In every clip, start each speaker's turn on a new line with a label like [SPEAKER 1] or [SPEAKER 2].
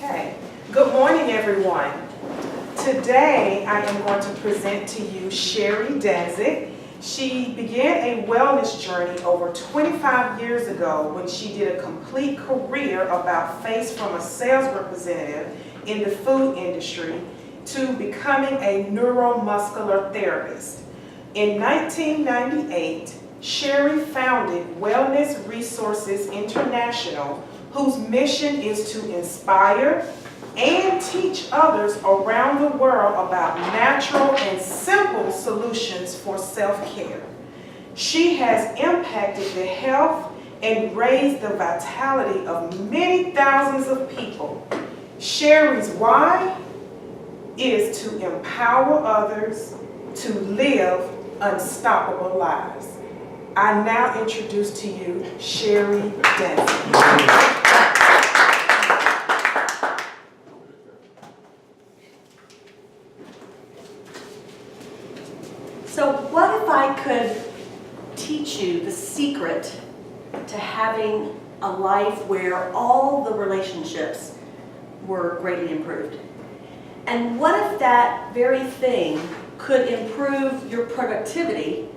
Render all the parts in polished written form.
[SPEAKER 1] Okay, good morning everyone. Today I am going to present to you Sherri D. She began a wellness journey over 25 years ago when she did a complete career about face from a sales representative in the food industry to becoming a neuromuscular therapist. In 1998, Sherri founded Wellness Resources International, whose mission is to inspire and teach others around the world about natural and simple solutions for self-care. She has impacted the health and raised the vitality of many thousands of people. Sherri's why is to empower others to live unstoppable lives. I now introduce to you Sherri D.
[SPEAKER 2] So what if I could teach you the secret to having a life where all the relationships were greatly improved? And what if that very thing could improve your productivity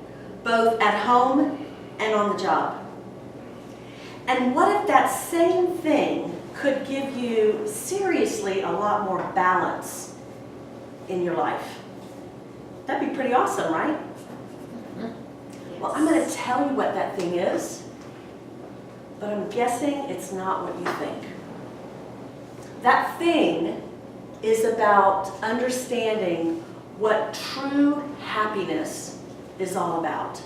[SPEAKER 2] both at home and on the job? And what if that same thing could give you seriously a lot more balance in your life? That'd be pretty awesome, right? Well, I'm going to tell you what that thing is, but I'm guessing it's not what you think. That thing is about understanding what true happiness is all about.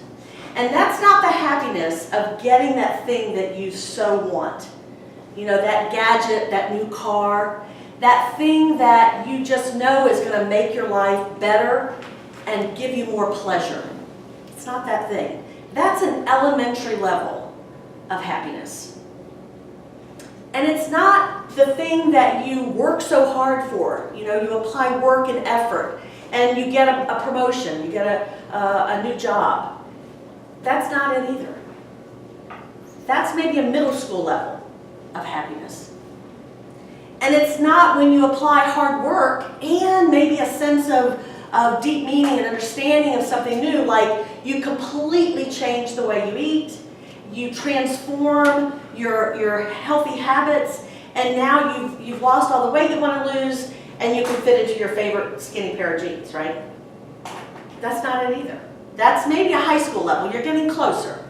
[SPEAKER 2] And that's not the happiness of getting that thing that you so want. You know, that gadget, that new car, that thing that you just know is going to make your life better and give you more pleasure. It's not that thing. That's an elementary level of happiness. And it's not the thing that you work so hard for. You know, you apply work and effort and you get a promotion, you get a new job. That's not it either. That's maybe a middle school level of happiness. And it's not when you apply hard work and maybe a sense of deep meaning and understanding of something new, like you completely change the way you eat, you transform your healthy habits, and now you've lost all the weight you want to lose, and you can fit into your favorite skinny pair of jeans, right? That's not it either. That's maybe a high school level. You're getting closer.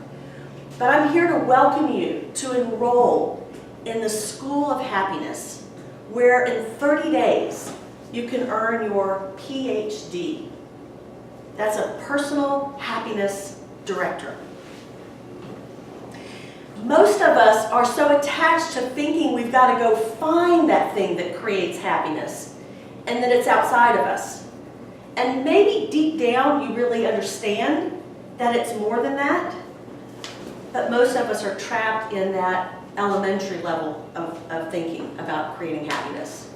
[SPEAKER 2] But I'm here to welcome you to enroll in the School of Happiness, where in 30 days you can earn your PhD. That's a personal happiness director. Most of us are so attached to thinking we've got to go find that thing that creates happiness and that it's outside of us. And maybe deep down you really understand that it's more than that, but most of us are trapped in that elementary level of thinking about creating happiness.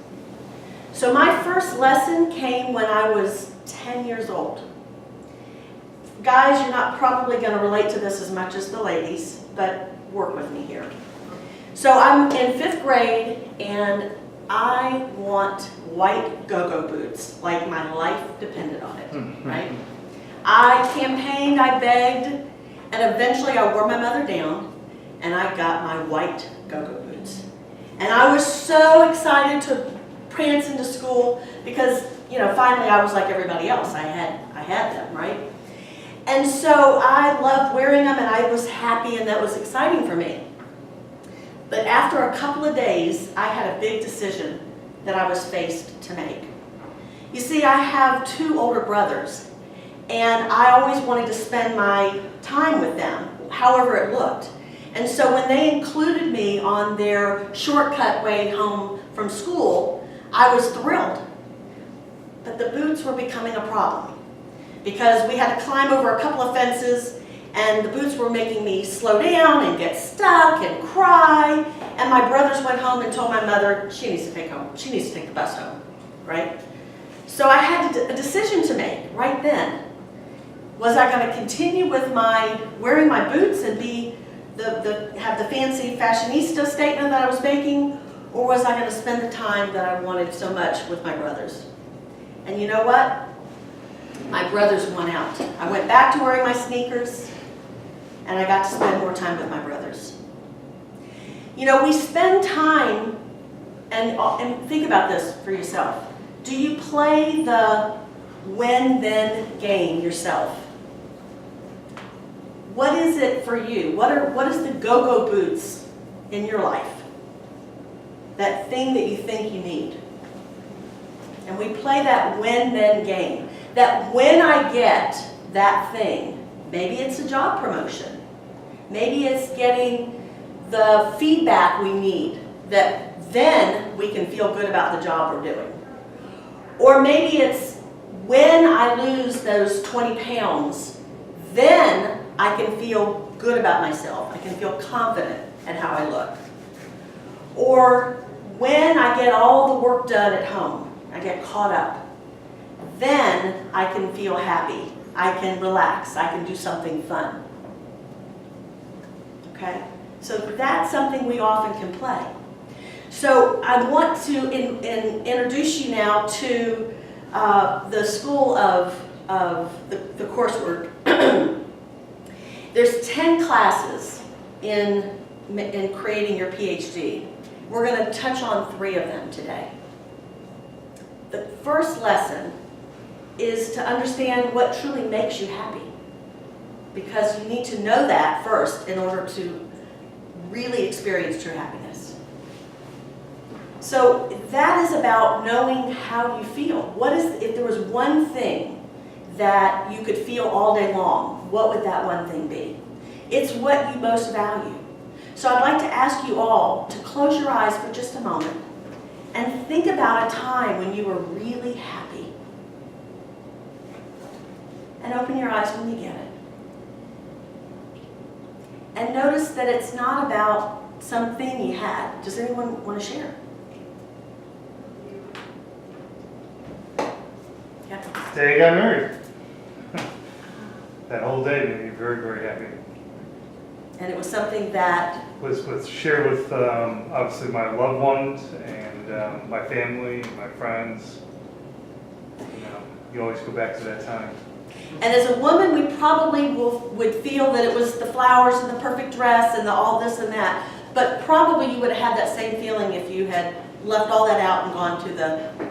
[SPEAKER 2] So my first lesson came when I was 10 years old. Guys, you're not probably going to relate to this as much as the ladies, but work with me here. So I'm in 5th grade and I want white go-go boots, like my life depended on it, right? I campaigned, I begged, and eventually I wore my mother down and I got my white go-go boots. And I was so excited to prance into school because, you know, finally I was like everybody else. I had them, right? And so I loved wearing them and I was happy and that was exciting for me. But after a couple of days, I had a big decision that I was faced to make. You see, I have 2 older brothers and I always wanted to spend my time with them, however it looked. And so when they included me on their shortcut way home from school, I was thrilled. But the boots were becoming a problem because we had to climb over a couple of fences and the boots were making me slow down and get stuck and cry. And my brothers went home and told my mother she needs to take the bus home, right? So I had a decision to make right then. Was I going to continue with wearing my boots and have the fancy fashionista statement that I was making, Or was I going to spend the time that I wanted so much with my brothers? And you know what? My brothers won out. I went back to wearing my sneakers, and I got to spend more time with my brothers. You know, we spend time, and think about this for yourself. Do you play the when-then game yourself? What is it for you? What is the go-go boots in your life? That thing that you think you need. And we play that when-then game. That when I get that thing, maybe it's a job promotion. Maybe it's getting the feedback we need, that then we can feel good about the job we're doing. Or maybe it's when I lose those 20 pounds, then I can feel good about myself. I can feel confident in how I look. Or when I get all the work done at home, I get caught up, then I can feel happy. I can relax. I can do something fun. Okay? So that's something we often can play. So I want to introduce you now to the school of the coursework. There's 10 classes in creating your PhD. We're going to touch on 3 of them today. The first lesson is to understand what truly makes you happy. Because you need to know that first in order to really experience true happiness. So that is about knowing how you feel. What is, if there was one thing that you could feel all day long, what would that one thing be? It's what you most value. So I'd like to ask you all to close your eyes for just a moment and think about a time when you were really happy. And open your eyes when you get it. And notice that it's not about something you had. Does anyone want to share? Yeah.
[SPEAKER 3] The day I got married. That whole day made me very, very happy.
[SPEAKER 2] And it was something that
[SPEAKER 3] Was shared with obviously my loved ones and my family, my friends. You always go back to that time.
[SPEAKER 2] and as a woman, we probably would feel that it was the flowers and the perfect dress and the all this and that. But probably you would have had that same feeling if you had left all that out and gone to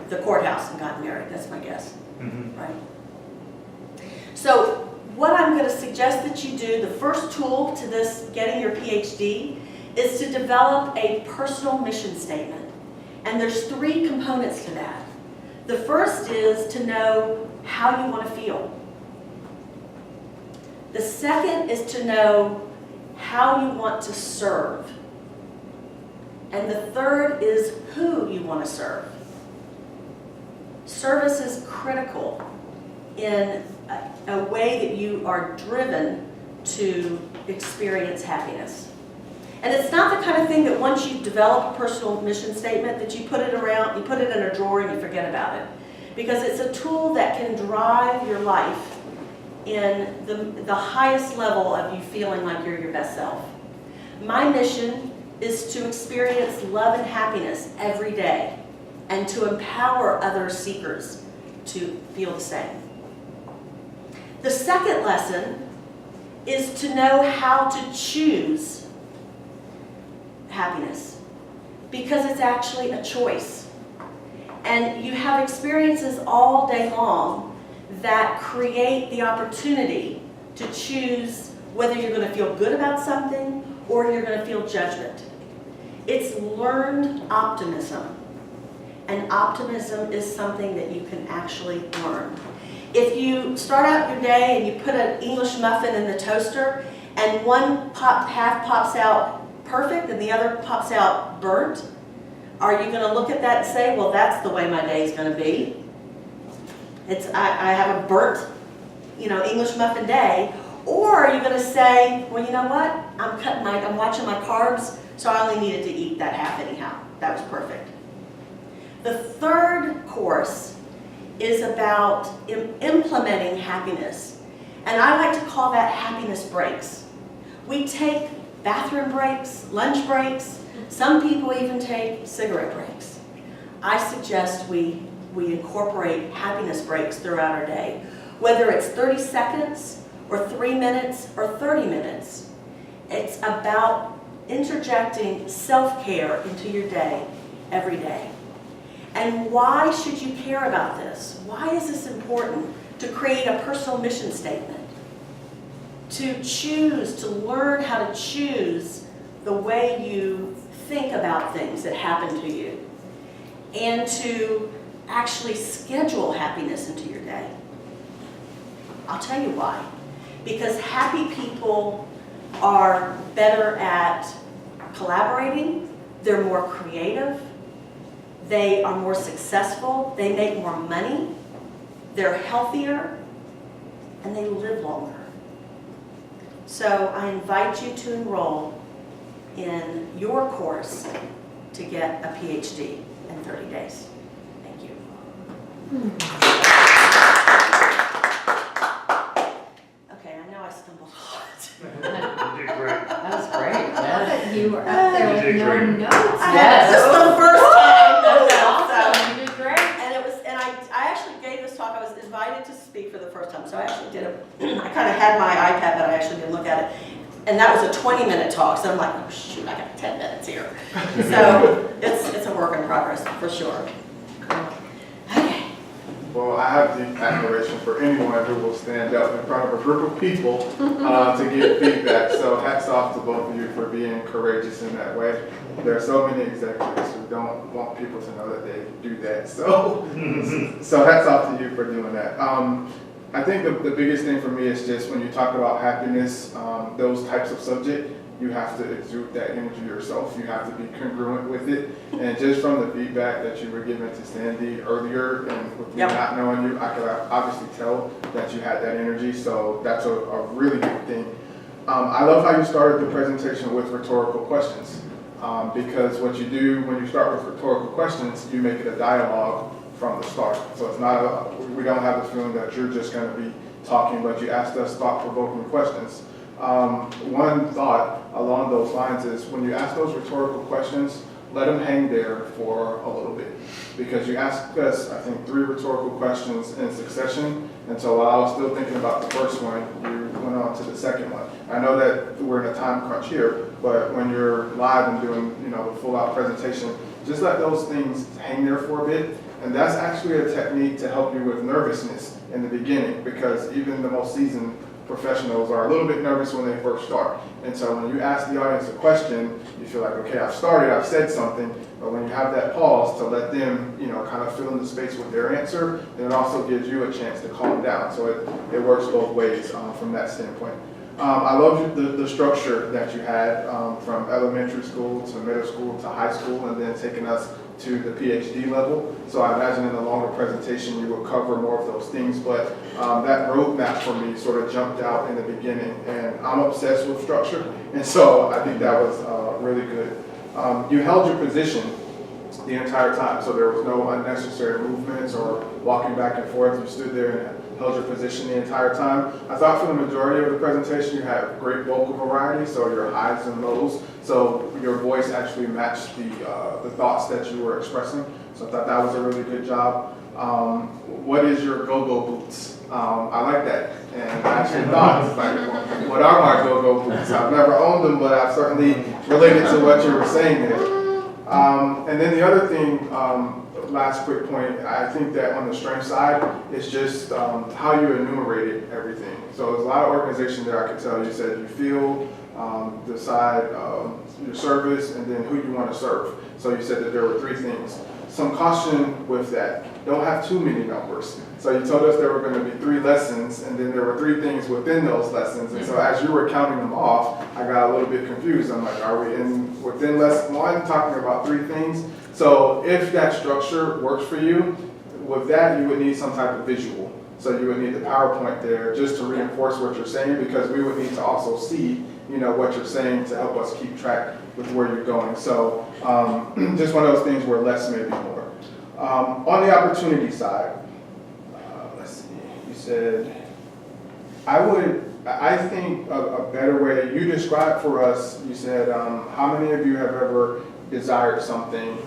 [SPEAKER 2] the courthouse and gotten married. That's my guess.
[SPEAKER 3] Mm-hmm.
[SPEAKER 2] Right? So what I'm going to suggest that you do, the first tool to this getting your PhD, is to develop a personal mission statement. And there's 3 components to that. The first is to know how you want to feel. The second is to know how you want to serve. And the third is who you want to serve. Service is critical in a way that you are driven to experience happiness. And it's not the kind of thing that once you develop a personal mission statement that you put it around, you put it in a drawer and you forget about it. Because it's a tool that can drive your life in the highest level of you feeling like you're your best self. My mission is to experience love and happiness every day and to empower other seekers to feel the same. The second lesson is to know how to choose happiness, because it's actually a choice. And you have experiences all day long that create the opportunity to choose whether you're going to feel good about something or you're going to feel judgment. It's learned optimism. And optimism is something that you can actually learn. If you start out your day and you put an English muffin in the toaster and one half pops out perfect and the other pops out burnt, are you going to look at that and say, well, that's the way my day is going to be? I have a burnt, English muffin day. Or are you going to say, well, you know what? I'm watching my carbs, so I only needed to eat that half anyhow. That was perfect. The third course is about implementing happiness. And I like to call that happiness breaks. We take bathroom breaks, lunch breaks, Some people even take cigarette breaks. I suggest we incorporate happiness breaks throughout our day, whether it's 30 seconds or 3 minutes or 30 minutes. It's about interjecting self-care into your day every day. And why should you care about this? Why is this important? To create a personal mission statement, to choose, to learn how to choose the way you think about things that happen to you, and to actually schedule happiness into your day. I'll tell you why. Because happy people are better at collaborating, they're more creative, they are more successful, they make more money, they're healthier, and they live longer. So I invite you to enroll in your course to get a PhD in 30 days. Thank you. Okay, I know I stumbled a lot.
[SPEAKER 3] You did great.
[SPEAKER 4] That was great. Yes. You were up there
[SPEAKER 3] You did
[SPEAKER 4] with no
[SPEAKER 3] great.
[SPEAKER 4] notes.
[SPEAKER 2] This is the first time.
[SPEAKER 4] That was
[SPEAKER 2] So-
[SPEAKER 4] awesome. You did great.
[SPEAKER 2] And I actually gave this talk. I was invited to speak for the first time, so I actually did it. I kind of had my iPad, but I actually didn't look at it. And that was a 20-minute talk, so I'm like, oh shoot, I got 10 minutes here. So it's a work in progress for sure. Okay.
[SPEAKER 5] Well, I have deep admiration for anyone who will stand up in front of a group of people to give feedback. So hats off to both of you for being courageous in that way. There are so many executives who don't want people to know that they do that. So hats off to you for doing that. I think the biggest thing for me is just when you talk about happiness, those types of subject, you have to exude that energy yourself. You have to be congruent with it. And just from the feedback that you were giving to Sandy earlier, and with me not knowing you, I could obviously tell that you had that energy. So that's a really good thing. I love how you started the presentation with rhetorical questions. Because what you do when you start with rhetorical questions, you make it a dialogue from the start. So it's not we don't have the feeling that you're just going to be talking, but you asked us thought-provoking questions. One thought along those lines is when you ask those rhetorical questions, let them hang there for a little bit. Because you asked us, I think, 3 rhetorical questions in succession, and so while I was still thinking about the first one, you went on to the second one. I know that we're in a time crunch here, but when you're live and doing, the full-out presentation, just let those things hang there for a bit. And that's actually a technique to help you with nervousness in the beginning, because even the most seasoned professionals are a little bit nervous when they first start. And so when you ask the audience a question, you feel like, okay, I've started, I've said something, but when you have that pause to let them, kind of fill in the space with their answer, then it also gives you a chance to calm down. So it works both ways from that standpoint. I love the structure that you had from elementary school to middle school to high school, and then taking us to the PhD level. So I imagine in a longer presentation you will cover more of those things, but that roadmap for me sort of jumped out in the beginning, and I'm obsessed with structure, and so I think that was really good. You held your position the entire time, so there was no unnecessary movements or walking back and forth. You stood there and held your position the entire time. I thought for the majority of the presentation you had great vocal variety, so your highs and lows, so your voice actually matched the thoughts that you were expressing. So I thought that was a really good job. What is your go-go boots? I like that, and I actually thought, like, what are my go-go boots? I've never owned them, but I've certainly related to what you were saying there. And then the other thing, last quick point, I think that on the strength side, it's just how you enumerated everything. So there's a lot of organization there. I could tell you said you feel, decide your service, and then who you want to serve. So you said that there were 3 things. Some caution with that. Don't have too many numbers. So you told us there were going to be 3 lessons, and then there were 3 things within those lessons. And so as you were counting them off, I got a little bit confused. I'm like, are we within lesson 1 talking about 3 things? So if that structure works for you, with that you would need some type of visual. So you would need the PowerPoint there just to reinforce what you're saying, because we would need to also see, what you're saying to help us keep track with where you're going. So just one of those things where less may be more. On the opportunity side, let's see, you said, I would I think a better way, you described for us, you said, how many of you have ever desired something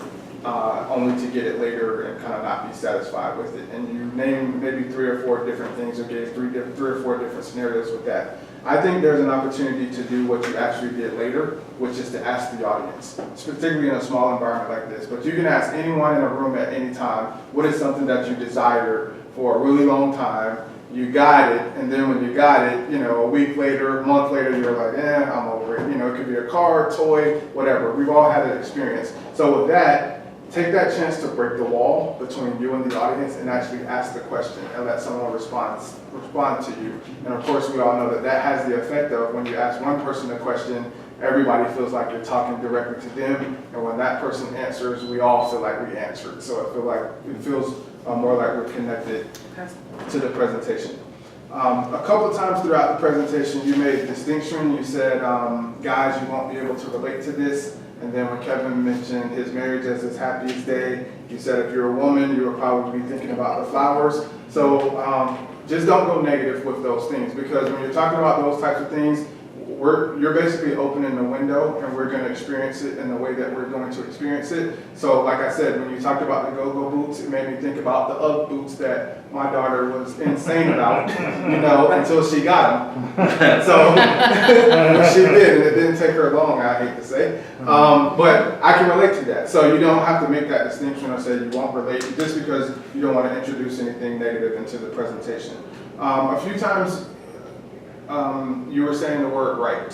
[SPEAKER 5] only to get it later and kind of not be satisfied with it? And you named maybe 3 or 4 different things or gave 3 or 4 different scenarios with that. I think there's an opportunity to do what you actually did later, which is to ask the audience, particularly in a small environment like this. But you can ask anyone in a room at any time, what is something that you desired for a really long time? You got it, and then when you got it, a week later, a month later, you're like, I'm over it. It could be a car, toy, whatever. We've all had that experience. So with that, take that chance to break the wall between you and the audience and actually ask the question and let someone respond to you. And of course, we all know that has the effect of when you ask one person a question, everybody feels like you're talking directly to them. And when that person answers, we all feel like we answered. So it feels more like we're connected to the presentation. A couple times throughout the presentation, you made a distinction. You said, guys, you won't be able to relate to this. And then when Kevin mentioned his marriage as his happiest day, you said if you're a woman, you were probably thinking about the flowers. So just don't go negative with those things, because when you're talking about those types of things, you're basically opening the window and we're going to experience it in the way that we're going to experience it. So like I said, when you talked about the go-go boots, it made me think about the UGG boots that my daughter was insane about, until she got them. So she did, and it didn't take her long, I hate to say. But I can relate to that. So you don't have to make that distinction or say you won't relate just because you don't want to introduce anything negative into the presentation. A few times, you were saying the word right,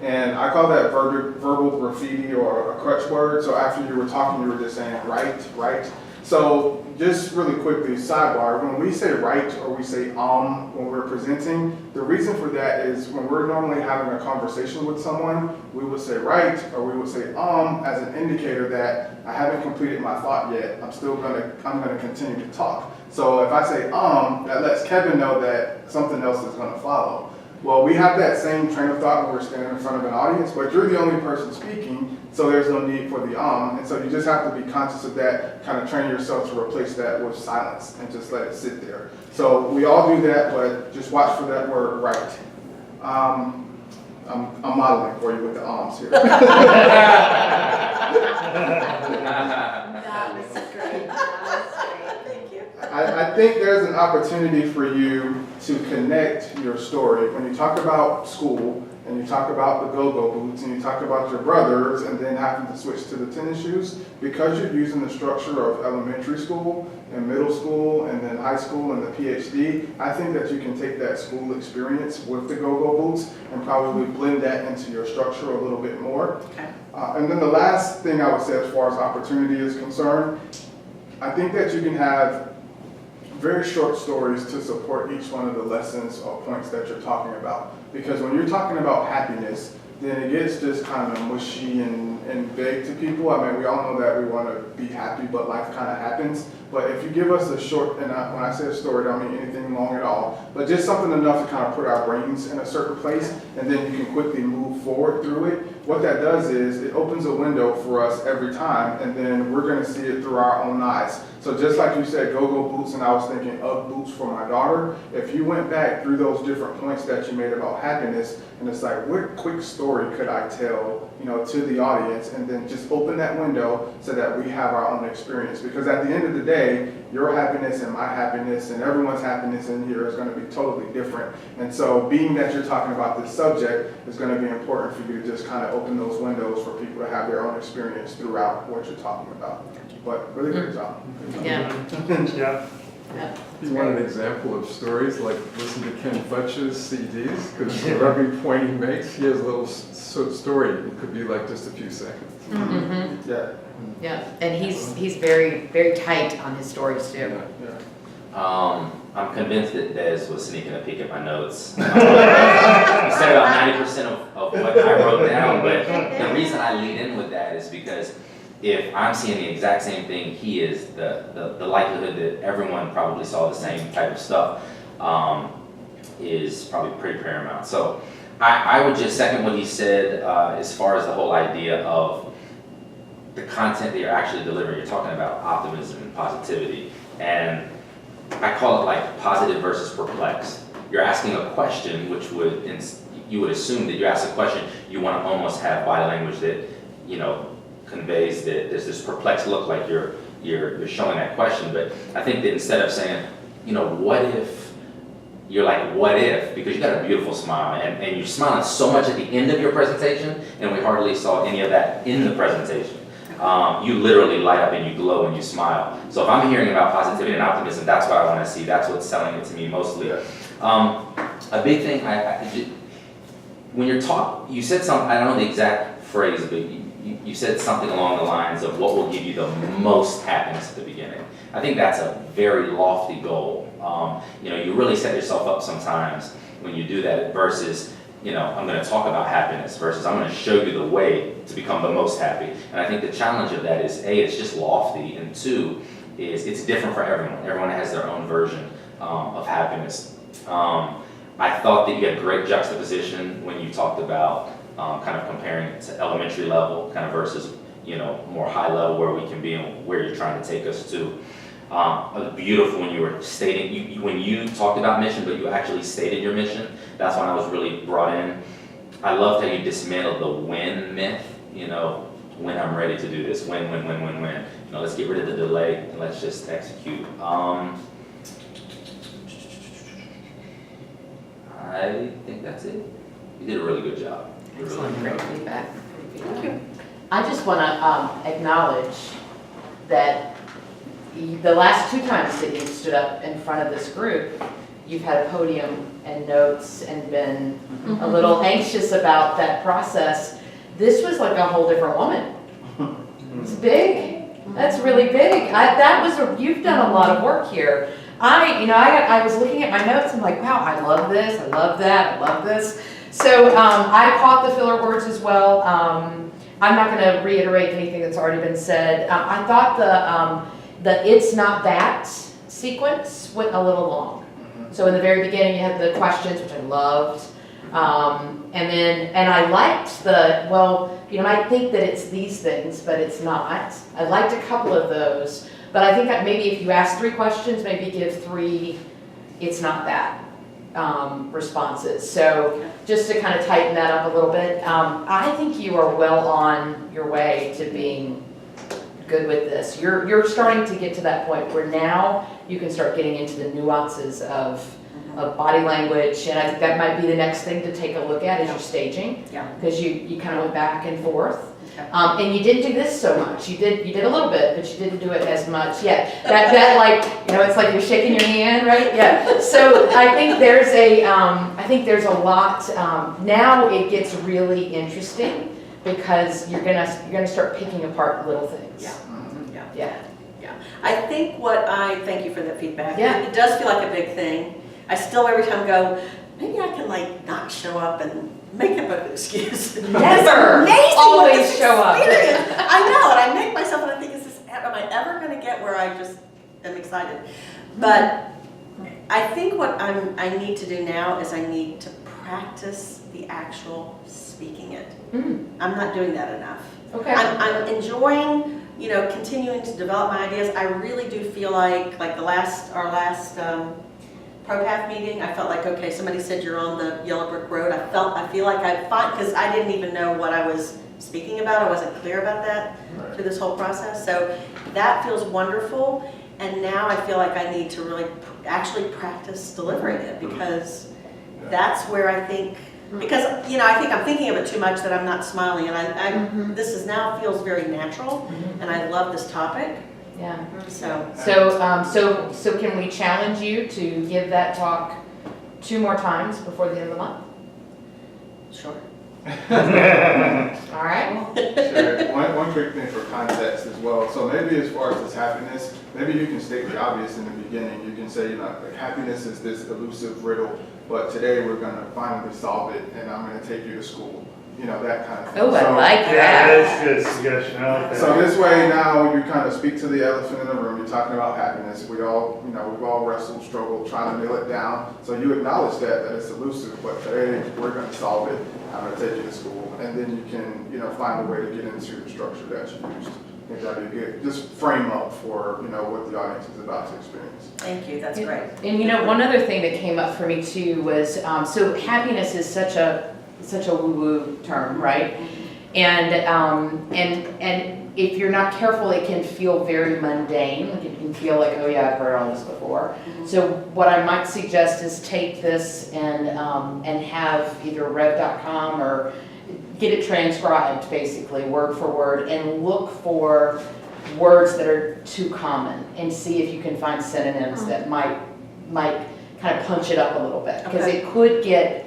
[SPEAKER 5] and I call that verbal graffiti or a crutch word. So after you were talking, you were just saying right. So just really quickly, sidebar, when we say right or we say when we're presenting, the reason for that is when we're normally having a conversation with someone, we would say right or we would say as an indicator that I haven't completed my thought yet. I'm gonna continue to talk. So if I say that lets Kevin know that something else is gonna follow. Well, we have that same train of thought when we're standing in front of an audience, but you're the only person speaking, so there's no need for the and so you just have to be conscious of that, kind of train yourself to replace that with silence and just let it sit there. So we all do that, but just watch for that word right. I'm modeling for you with the here.
[SPEAKER 2] That was great. Thank you.
[SPEAKER 5] I think there's an opportunity for you to connect your story. When you talk about school, and you talk about the go-go boots, and you talk about your brothers, and then having to switch to the tennis shoes, because you're using the structure of elementary school, and middle school, and then high school, and the PhD, I think that you can take that school experience with the go-go boots and probably blend that into your structure a little bit more.
[SPEAKER 1] Okay.
[SPEAKER 5] And then the last thing I would say as far as opportunity is concerned, I think that you can have very short stories to support each one of the lessons or points that you're talking about. Because when you're talking about happiness, then it gets just kind of mushy and vague to people. I mean, we all know that we want to be happy, but life kind of happens. But if you give us a short, and when I say a story, I don't mean anything long at all, but just something enough to kind of put our brains in a certain place, and then you can quickly move forward through it. What that does is it opens a window for us every time, and then we're going to see it through our own eyes. So just like you said, go-go boots, and I was thinking UGG boots for my daughter, if you went back through those different points that you made about happiness, and it's like, what quick story could I tell, to the audience, and then just open that window so that we have our own experience. Because at the end of the day, your happiness and my happiness and everyone's happiness in here is going to be totally different. And so being that you're talking about this subject, it's going to be important for you to just kind of open those windows for people to have their own experience throughout what you're talking about. But really great job.
[SPEAKER 3] Yeah.
[SPEAKER 4] Yeah.
[SPEAKER 6] You want an example of stories, like listen to Ken Futch's CDs, because for every point he makes, he has a little story. It could be like just a few seconds.
[SPEAKER 4] Mm-hmm.
[SPEAKER 5] Yeah.
[SPEAKER 4] Yeah, and he's very, very tight on his stories too.
[SPEAKER 5] Yeah.
[SPEAKER 7] I'm convinced that Des was sneaking a peek at my notes. He said about 90% of what I wrote down, but the reason I lead in with that is because if I'm seeing the exact same thing he is, the likelihood that everyone probably saw the same type of stuff is probably pretty paramount. So I would just second what he said as far as the whole idea of the content that you're actually delivering. You're talking about optimism and positivity, and I call it like positive versus perplexed. you're asking a question, which would, you would assume that you ask a question, you want to almost have body language that, you know, conveys that there's this perplexed look like you're showing that question. But I think that instead of saying, you know, what if, you're like, what if, because you got a beautiful smile, and you're smiling so much at the end of your presentation, and we hardly saw any of that in the presentation. You literally light up and you glow and you smile. So if I'm hearing about positivity and optimism, that's what I want to see. That's what's selling it to me mostly. A big thing, when you're you said something, I don't know the exact phrase, but you said something along the lines of what will give you the most happiness at the beginning. I think that's a very lofty goal. You know, you really set yourself up sometimes when you do that versus, you know, I'm going to talk about happiness versus I'm going to show you the way to become the most happy. And I think the challenge of that is, A, it's just lofty, and 2, is it's different for everyone. Everyone has their own version of happiness. I thought that you had great juxtaposition when you talked about kind of comparing it to elementary level kind of versus, you know, more high level where we can be and where you're trying to take us to. It was beautiful when you were stating, when you talked about mission, but you actually stated your mission. That's when I was really brought in. I loved how you dismantled the when myth, you know, when I'm ready to do this, when. You know, let's get rid of the delay and let's just execute. I think that's it. You did a really good job.
[SPEAKER 4] Excellent, great feedback.
[SPEAKER 2] Thank you.
[SPEAKER 4] I just want to acknowledge that the last 2 times that you've stood up in front of this group, you've had a podium and notes and been a little anxious about that process. This was like a whole different woman. It's big. That's really big. You've done a lot of work here. I was looking at my notes and like, wow, I love this, I love that, I love this. So I caught the filler words as well. I'm not going to reiterate anything that's already been said. I thought the it's not that sequence went a little long. So in the very beginning you had the questions, which I loved. And I liked you might think that it's these things, but it's not. I liked a couple of those. But I think that maybe if you ask 3 questions, maybe give 3 it's not that responses. So just to kind of tighten that up a little bit, I think you are well on your way to being good with this. You're starting to get to that point where now you can start getting into the nuances of body language, and I think that might be the next thing to take a look at is your staging.
[SPEAKER 2] Yeah.
[SPEAKER 4] Because you kind of went back and forth.
[SPEAKER 2] Okay.
[SPEAKER 4] And you didn't do this so much. You did a little bit, but you didn't do it as much yet. That like, you know, it's like you're shaking your hand, right? Yeah. So I think there's a lot. Now it gets really interesting because you're gonna start picking apart little things.
[SPEAKER 2] Yeah.
[SPEAKER 4] Yeah.
[SPEAKER 2] I think thank you for that feedback.
[SPEAKER 4] Yeah.
[SPEAKER 2] It does feel like a big thing. I still every time go, maybe I can like not show up and make up an excuse.
[SPEAKER 4] Never. Always show up.
[SPEAKER 2] I know, and I make myself, and I think, am I ever going to get where I just am excited? But I think what I need to do now is I need to practice the actual speaking it. I'm not doing that enough.
[SPEAKER 4] Okay.
[SPEAKER 2] I'm enjoying, you know, continuing to develop my ideas. I really do feel like our last ProPath meeting, I felt like, okay, somebody said you're on the yellow brick road. I feel like because I didn't even know what I was speaking about. I wasn't clear about that through this whole process. So that feels wonderful. And now I feel like I need to really actually practice delivering it, because that's where I think, because, you know, I think I'm thinking of it too much that I'm not smiling. And this is now feels very natural, and I love this topic.
[SPEAKER 4] Yeah.
[SPEAKER 2] So
[SPEAKER 4] can we challenge you to give that talk 2 more times before the end of the month?
[SPEAKER 2] sure.
[SPEAKER 4] All right.
[SPEAKER 5] Sure. One quick thing for context as well. So maybe as far as this happiness, maybe you can state the obvious in the beginning. You can say, you know, like happiness is this elusive riddle, but today we're going to finally solve it, and I'm going to take you to school. You know, that kind of thing.
[SPEAKER 4] Oh, I like
[SPEAKER 3] Yeah,
[SPEAKER 4] that.
[SPEAKER 3] that's good suggestion. I like that.
[SPEAKER 5] So this way now you kind of speak to the elephant in the room. You're talking about happiness. We all, you know, we've all wrestled, struggled, trying to nail it down. So you acknowledge that it's elusive, but today we're going to solve it. I'm going to take you to school, and then you can, you know, find a way to get into the structure that you used. think that'd be a good, just frame up for, what the audience is about to experience.
[SPEAKER 2] Thank you, that's great.
[SPEAKER 4] And one other thing that came up for me too was, so happiness is such a woo-woo term, right? And if you're not careful, it can feel very mundane. Like it can feel like, oh yeah, I've heard all this before. So what I might suggest is take this and have either rev.com or get it transcribed, basically, word for word, and look for words that are too common and see if you can find synonyms that might kind of punch it up a little bit. Because it could get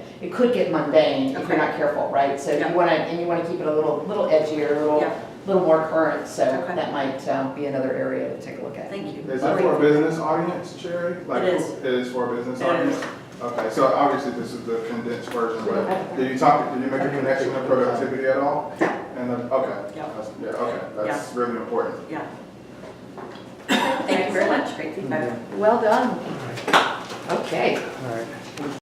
[SPEAKER 4] mundane if you're not careful, right? So you want to keep it a little edgier, a little more current. So that might be another area to take a look at.
[SPEAKER 2] Thank you.
[SPEAKER 5] Is that for a business audience, Sherri?
[SPEAKER 2] It is.
[SPEAKER 5] It is for a business
[SPEAKER 2] It
[SPEAKER 5] audience?
[SPEAKER 2] is.
[SPEAKER 5] Okay, so obviously this is the condensed version, but did you make a connection to productivity at all? And okay. That's really important.
[SPEAKER 2] Yeah. Thank you very much, great feedback.
[SPEAKER 4] Well done. Okay.
[SPEAKER 3] All right.